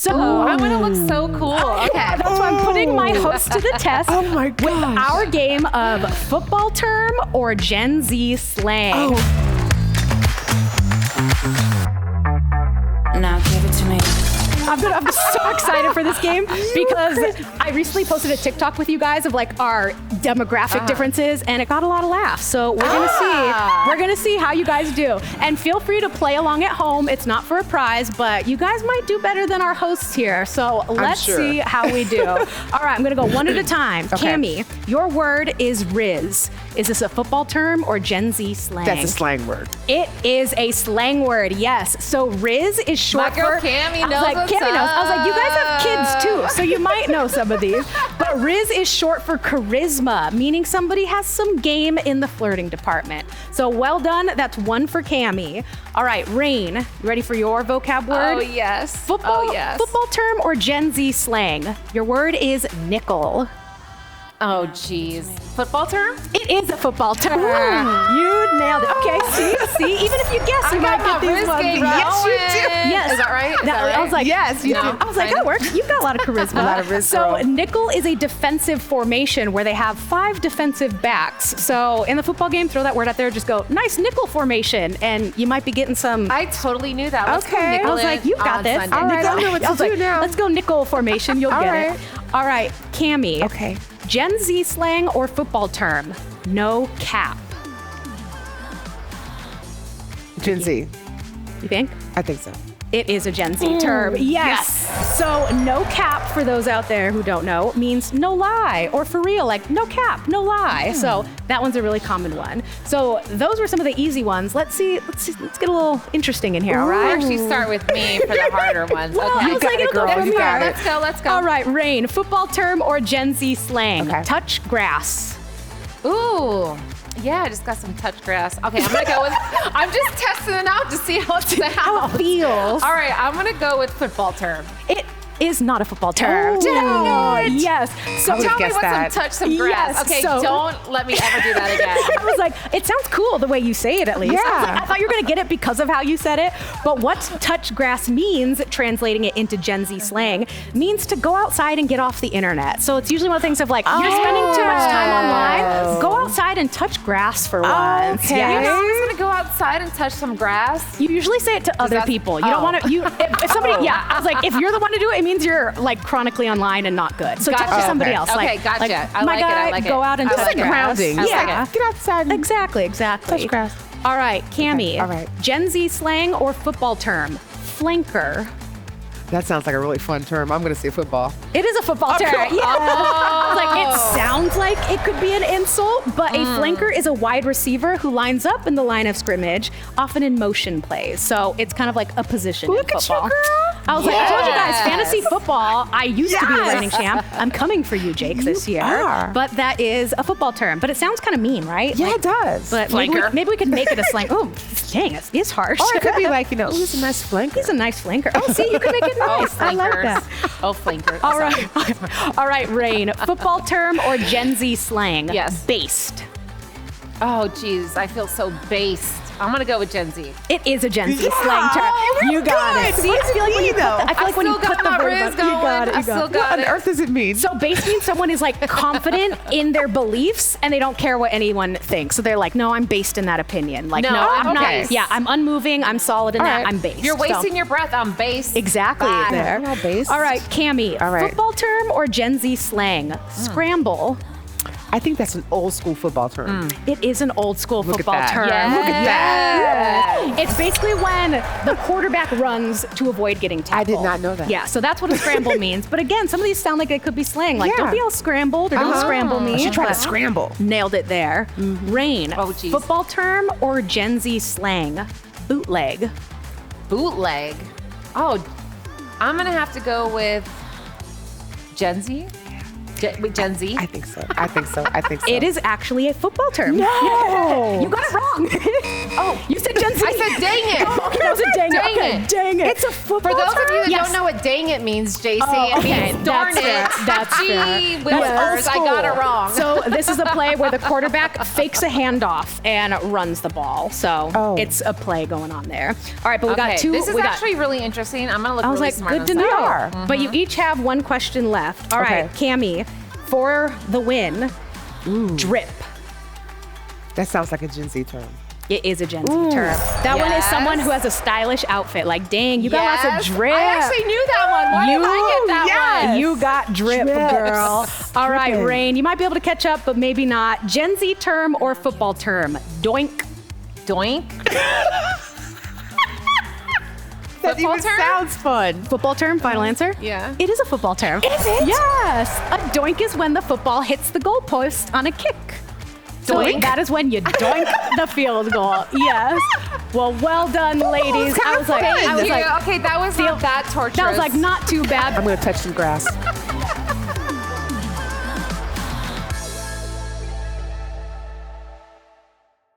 So I'm gonna look so cool. Okay. That's why I'm putting my host to the test. Oh my gosh. With our game of football term or Gen Z slang. Now give it to me. I'm so excited for this game because I recently posted a TikTok with you guys of like our demographic differences, and it got a lot of laughs. So we're gonna see how you guys do. And feel free to play along at home. It's not for a prize, but you guys might do better than our hosts here. So let's see how we do. All right, I'm gonna go one at a time. Okay. Cammy, your word is Rizz. Is this a football term or Gen Z slang? That's a slang word. It is a slang word, yes. So Rizz is short My girl for... Cammy I was knows like, what's Cammy knows. I was like, you guys have up. kids too, so you might know some of these. But Rizz is short for charisma, meaning somebody has some game in the flirting department. So well done. That's one for Cammy. All right, Rayne, you ready for your vocab word? Oh, yes. Football, football term or Gen Z slang? Your word is nickel. Oh, geez. Football term? It is a football term. You nailed it. Okay, see, even if you guess, you might get these ones. Yes, you do. Yes. Is that right? Is that right? I was like, Yes, you No. do. I was like, that works. You've got a lot of charisma. A lot of Rizz, So girl. nickel is a defensive formation where they have 5 defensive backs. So in the football game, throw that word out there. Just go, nice nickel formation, and you might be getting some. I totally knew that. Let's go Okay. nickel I was like, in you've got on this. Sunday. All right, I know what I was to do like, now. let's go nickel formation. You'll get right. it. All right, Cammy. Okay. Gen Z slang or football term? No cap. Gen Z. You think? I think so. It is a Gen Z term. Yes. So no cap, for those out there who don't know, means no lie, or for real, like no cap, no lie. So that one's a really common one. So those were some of the easy ones. Let's get a little interesting in here, all right? Actually, start with me for the harder ones. Well, Okay. I was like, it'll go girl. from You got here. it. Let's go. All right, Rayne, football term or Gen Z slang? Okay. Touch grass. Ooh. Yeah, I just got some touch grass. Okay, I'm gonna go with, I'm just testing it out to see how it How it sounds. feels. All right, I'm gonna go with football term. It is not a football term. Oh. Did I know it? Yes. So I would've Tell me guessed what's that. some touch some grass. Yes, Okay, so- don't let me ever do that again. I was like, it sounds cool the way you say it, at least. I, was Yeah. like, I thought you were going to get it because of how you said it. But what touch grass means, translating it into Gen Z slang, means to go outside and get off the internet. So it's usually one of the things of like, you're spending too much time online, go outside and touch grass for once. Okay. You Yes. know, I was gonna go outside and touch some grass. You usually say it to other that's- people. You don't oh. want to. If somebody, yeah, I was like, if you're the one to do it, it means you're like chronically online and not good. So talk to Gotcha. somebody Okay. else. Okay, like, gotcha. Like, I my like it, I guy, like it. go out and I touch like it. grass. Grounding. I like Yeah. it. Get outside. Exactly. Touch grass. All right, Cammy. All right. Gen Z slang or football term? Flanker. That sounds like a really fun term. I'm going to say football. It is a football term. cool. Yeah. Like it sounds like it could be an insult, but a flanker is a wide receiver who lines up in the line of scrimmage, often in motion plays. So it's kind of like a position Look in at you, football. girl. I was like, I told you guys, Yes. fantasy football. I used to be a Yes. reigning champ. I'm coming for you, Jake, this year. are. But that is a football term. But it sounds kind of mean, right? Yeah, Like, it does. But maybe we could make it a slang. Oh, dang, it's harsh. Or it could be like, ooh, he's a nice flanker. He's a nice flanker. Oh, see, you can make it Oh, nice. I like flankers. that. Oh, flankers. All right. All right, Rayne. Football term or Gen Z slang? Yes. Based. Oh, geez, I feel so based. I'm gonna go with Gen Z. It is a Gen Z Yeah. slang term. Oh, we're You got good. it. See, What I does feel it like when you mean, put the, though? I feel like when you still put got the my verb Rizz up, you got going. it. I You still got it. got What on it. earth does it mean? So base means someone is like confident in their beliefs and they don't care what anyone thinks. So they're like, no, I'm based in that opinion. Like, No, no, I'm okay. not. Yeah, I'm unmoving. I'm solid in All that. right. I'm based. You're So- wasting your breath. I'm based. Exactly Bye. there. I'm all based. All right, Cammy. All right. Football term or Gen Z slang? Scramble. I think that's an old school football term. It is an old school Look at football that. term. Yes. Look at that. It's basically when the quarterback runs to avoid getting tackled. I did not know that. Yeah, so that's what a scramble means. But again, some of these sound like they could be slang. Like, Yeah. don't be all scrambled or don't scramble me. I should try to But scramble. Nailed it there. Rayne. Oh, geez. Football term or Gen Z slang? Bootleg. Bootleg. Oh, I'm gonna have to go with Gen Z. Gen Z? I think so. I think so. I think so. It is actually a football term. No. You got it wrong. Oh, You said Gen Z. I said dang it. Okay, that was a dang it. Dang Okay, it. dang it. It's a football For those term? of you that Yes. don't know what dang it means, JC, Oh, okay. it means darn That's fair. it. That's fair. Gee, That's whiskers, old I got it school. wrong. So this is a play where the quarterback fakes a handoff and runs the ball. So it's a play going on there. All right, but we got two. This is we got, actually really interesting. I'm gonna look I was really like, smart good on to this. know. are. But you each have one question left. All right, Cammy, for the win, drip. That sounds like a Gen Z term. It is a Gen Z term. That one is someone who has a stylish outfit. Like, dang, you got lots of drip. I actually knew that one. Why did I get that one? You got drip, girl. All right, Drippin'. Rayne, you might be able to catch up, but maybe not. Gen Z term or football term? Doink. Doink. That Football even term? sounds fun. Football term, final answer? Yeah. It is a football term. Is it? Yes. A doink is when the football hits the goalpost on a kick. So Doink? that is when you doink the field goal. Yes. Well done, ladies. I was like, Okay, that was not that torturous. that was like not too bad. I'm going to touch some grass.